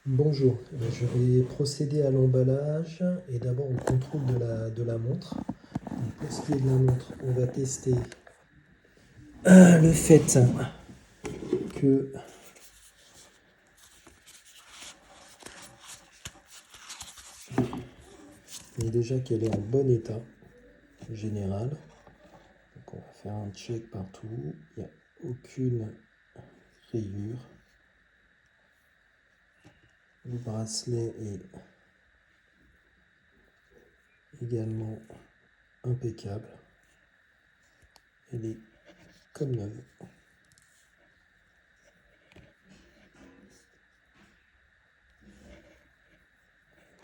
Bonjour, je vais procéder à l'emballage et d'abord au contrôle de la montre. Donc, pour ce qui est de la montre, on va tester le fait que déjà qu'elle est en bon état général. Donc on va faire un check partout, il n'y a aucune rayure. Le bracelet est également impeccable. Elle est comme neuve.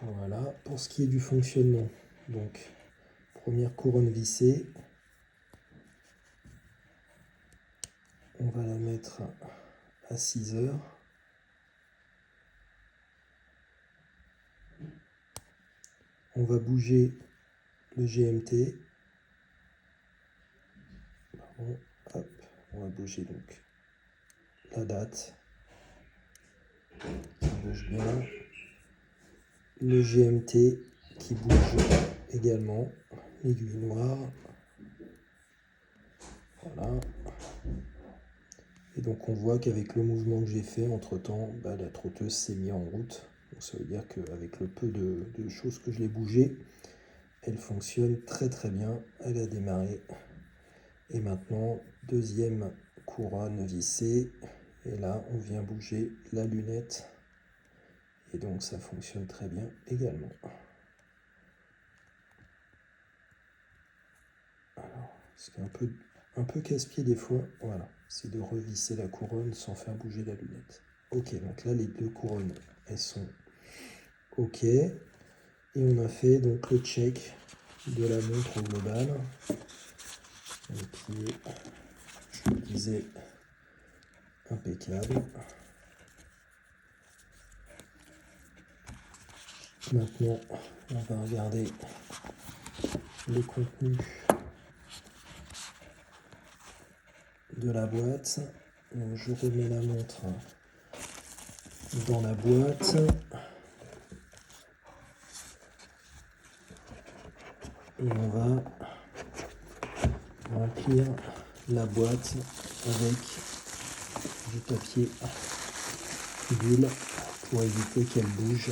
Voilà, pour ce qui est du fonctionnement, donc première couronne vissée, on va la mettre à 6 heures. On va bouger le GMT. Pardon, hop, on va bouger donc la date. Ça bouge bien. Le GMT qui bouge également. L'aiguille noire. Voilà. Et donc on voit qu'avec le mouvement que j'ai fait, entre-temps, la trotteuse s'est mise en route. Donc ça veut dire qu'avec le peu de choses que je l'ai bougé, elle fonctionne très très bien. Elle a démarré. Et maintenant, deuxième couronne vissée. Et là, on vient bouger la lunette. Et donc, ça fonctionne très bien également. Alors, ce qui est un peu casse-pied des fois, voilà, c'est de revisser la couronne sans faire bouger la lunette. Ok, donc là, les deux couronnes, elles sont ok. Et on a fait donc le check de la montre au global. Qui est, je le disais, impeccable. Maintenant, on va regarder le contenu de la boîte. Donc, je remets la montre dans la boîte. Et on va remplir la boîte avec du papier bulle pour éviter qu'elle bouge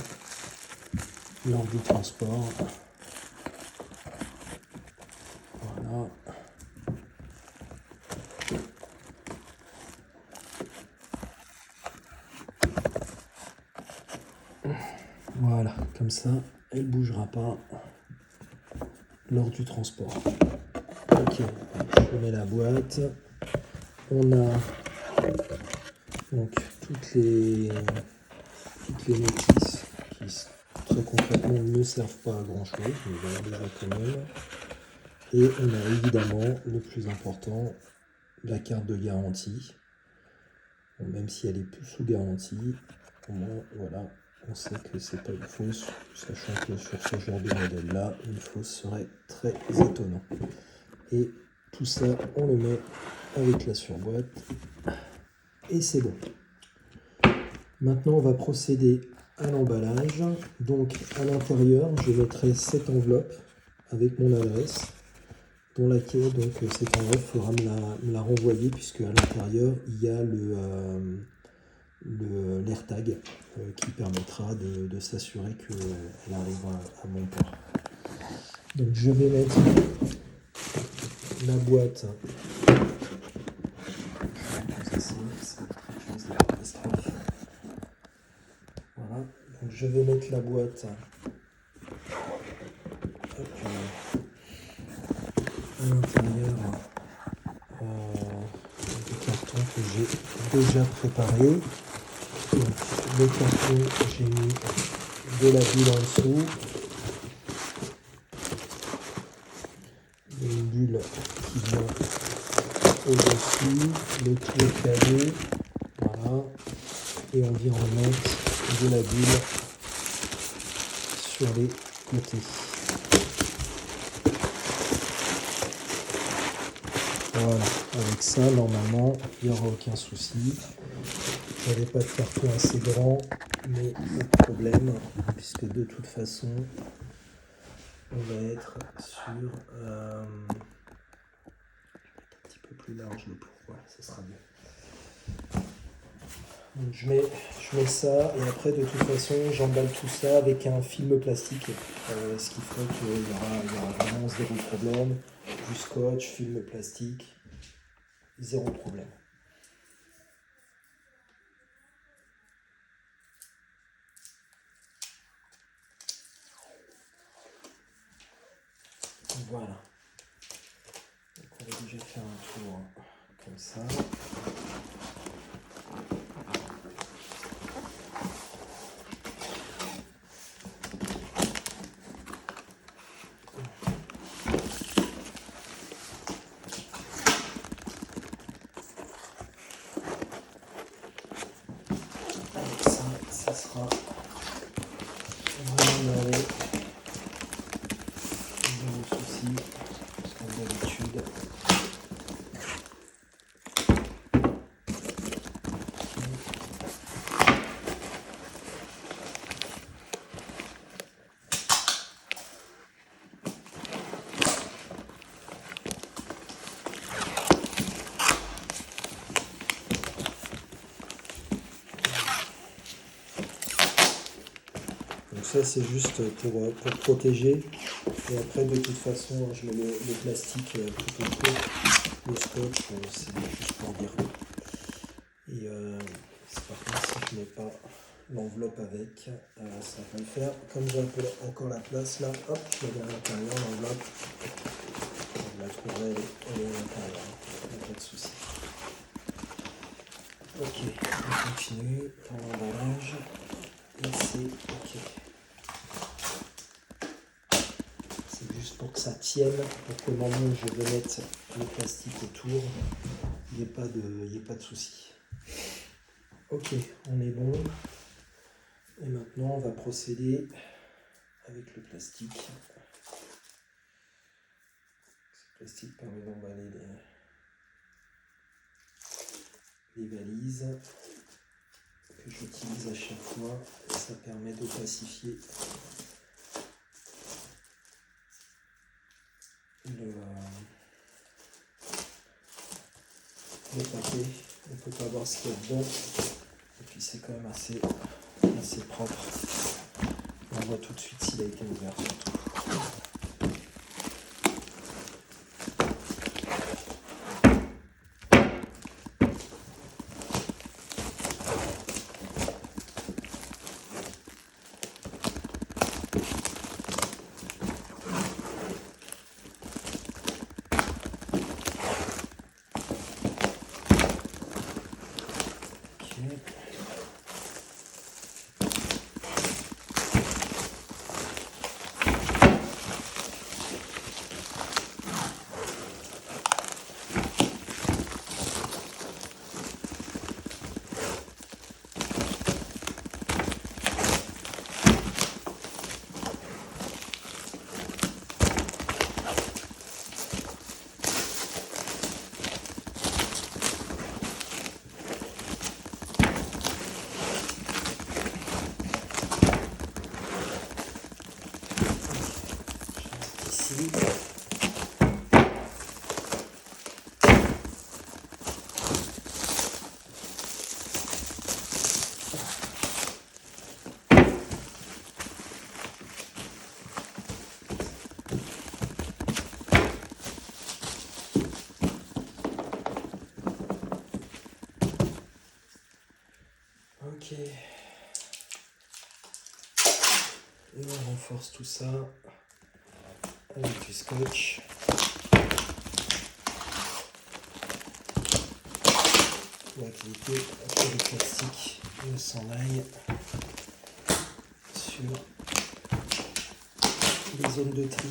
lors du transport. Voilà. Voilà, comme ça, elle ne bougera pas lors du transport. Ok, je remets la boîte. On a donc toutes les notices qui très concrètement ne servent pas à grand chose, mais voilà déjà quand même. Et on a évidemment le plus important, la carte de garantie. Bon, même si elle est plus sous garantie, au moins voilà, on sait que c'est pas une fausse, sachant que sur ce genre de modèle là, une fausse serait très étonnant. Et tout ça, on le met avec la surboîte et c'est bon. Maintenant, on va procéder à l'emballage. Donc, à l'intérieur, je mettrai cette enveloppe avec mon adresse, dans laquelle donc cette enveloppe fera me la renvoyer, puisque à l'intérieur, il y a l'AirTag qui permettra de s'assurer qu'elle arrivera à bon port. Donc, je vais mettre la boîte. Voilà, donc je vais mettre la boîte à l'intérieur du carton que j'ai déjà préparé. Donc, le carton, j'ai mis de la bulle en dessous, une bulle qui vient au-dessus, le tout est calé, voilà, et on vient remettre de la bulle sur les côtés. Voilà, avec ça, normalement, il n'y aura aucun souci. j'avais pas de carton assez grand, mais pas de problème, puisque de toute façon, on va être sur un petit peu plus large le pot. Voilà, ça sera mieux. Donc je mets ça, et après de toute façon j'emballe tout ça avec un film plastique, ce qui fait qu'il y aura vraiment zéro problème. Du scotch, film plastique, zéro problème. Voilà. Donc on va déjà faire un tour comme ça. Ça sera vraiment merveilleux. Zéro souci, comme d'habitude. Donc ça c'est juste pour protéger. Et après de toute façon je mets le plastique tout autour. Le scotch c'est juste pour dire. Et par contre si je ne mets pas l'enveloppe avec, ça va le faire. Comme j'ai un peu encore la place là, hop, je mets à l'intérieur l'enveloppe. Je la trouverai, elle est à l'intérieur, pas de souci. Ok, on continue dans l'emballage. Et c'est ok. C'est juste pour que ça tienne, pour que le moment où je vais mettre le plastique autour, il n'y ait pas de souci. Ok, on est bon. Et maintenant, on va procéder avec le plastique. Ce plastique permet d'emballer les valises que j'utilise à chaque fois. Et ça permet d'opacifier le paquet. On ne peut pas voir ce qu'il y a dedans. Et puis c'est quand même assez propre. On voit tout de suite s'il a été ouvert surtout. Ok. Et on renforce tout ça avec du scotch. Pour éviter que le plastique ne s'en aille sur les zones de tri.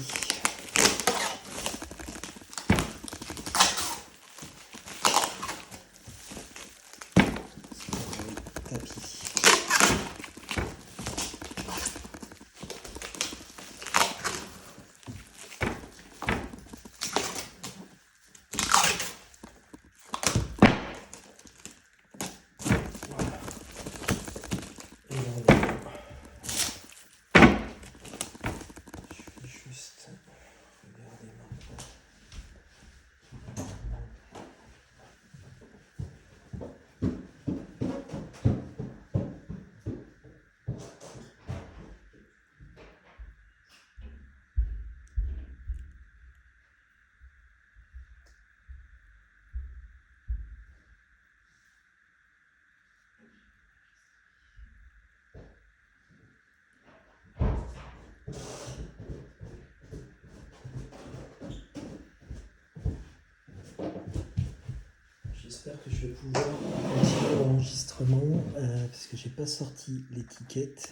j'espère que je vais pouvoir continuer l'enregistrement parce que j'ai pas sorti l'étiquette.